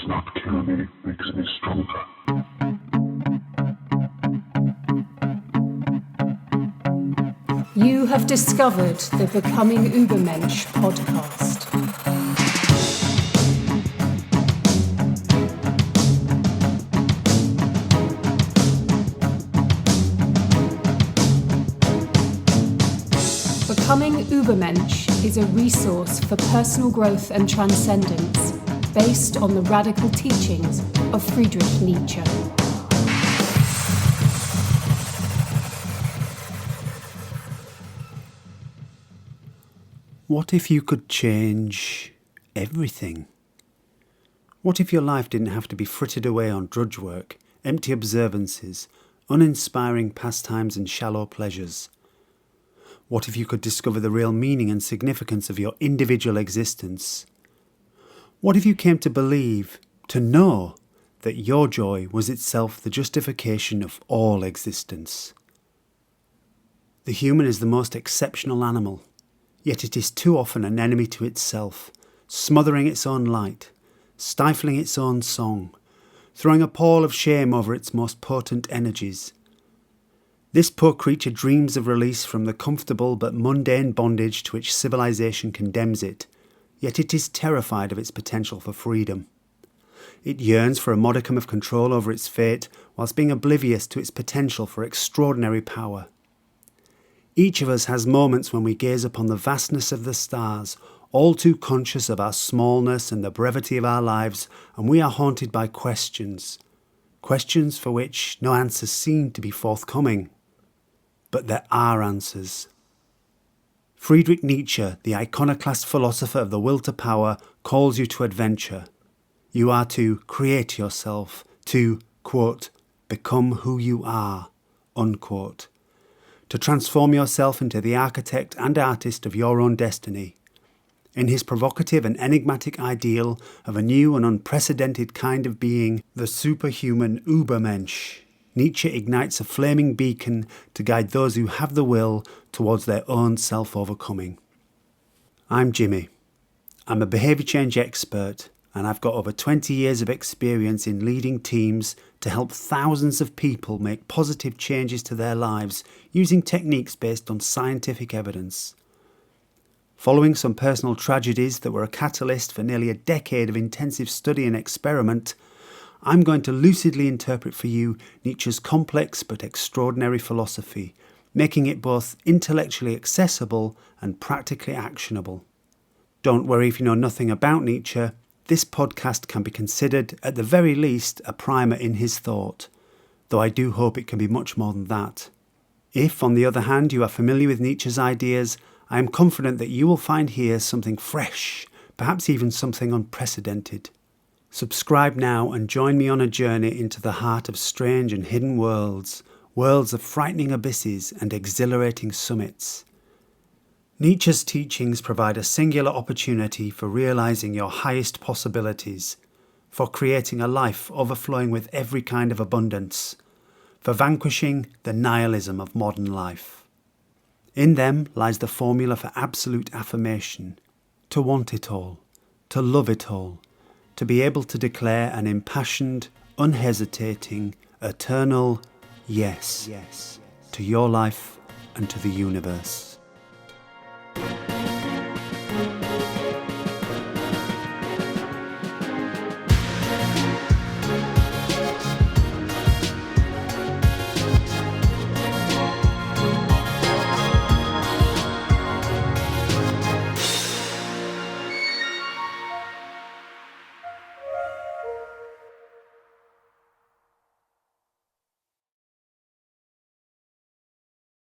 does not kill me, makes me stronger. You have discovered the Becoming Übermensch podcast. Becoming Übermensch is a resource for personal growth and transcendence based on the radical teachings of Friedrich Nietzsche. What if you could change everything? What if your life didn't have to be frittered away on drudge work, empty observances, uninspiring pastimes and shallow pleasures? What if you could discover the real meaning and significance of your individual existence? What if you came to believe, to know, that your joy was itself the justification of all existence? The human is the most exceptional animal, yet it is too often an enemy to itself, smothering its own light, stifling its own song, throwing a pall of shame over its most potent energies. This poor creature dreams of release from the comfortable but mundane bondage to which civilization condemns it, yet it is terrified of its potential for freedom. It yearns for a modicum of control over its fate, whilst being oblivious to its potential for extraordinary power. Each of us has moments when we gaze upon the vastness of the stars, all too conscious of our smallness and the brevity of our lives, and we are haunted by questions for which no answers seem to be forthcoming. But there are answers. Friedrich Nietzsche, the iconoclast philosopher of the will to power, calls you to adventure. You are to create yourself, to, quote, become who you are, unquote. To transform yourself into the architect and artist of your own destiny. In his provocative and enigmatic ideal of a new and unprecedented kind of being, the superhuman Ubermensch, Nietzsche ignites a flaming beacon to guide those who have the will towards their own self-overcoming. I'm Jimmy. I'm a behaviour change expert, and I've got over 20 years of experience in leading teams to help thousands of people make positive changes to their lives using techniques based on scientific evidence. Following some personal tragedies that were a catalyst for nearly a decade of intensive study and experiment, I'm going to lucidly interpret for you Nietzsche's complex but extraordinary philosophy, making it both intellectually accessible and practically actionable. Don't worry if you know nothing about Nietzsche. This podcast can be considered, at the very least, a primer in his thought, though I do hope it can be much more than that. If, on the other hand, you are familiar with Nietzsche's ideas, I am confident that you will find here something fresh, perhaps even something unprecedented. Subscribe now and join me on a journey into the heart of strange and hidden worlds, worlds of frightening abysses and exhilarating summits. Nietzsche's teachings provide a singular opportunity for realizing your highest possibilities, for creating a life overflowing with every kind of abundance, for vanquishing the nihilism of modern life. In them lies the formula for absolute affirmation, to want it all, to love it all, to be able to declare an impassioned, unhesitating, eternal yes to your life and to the universe.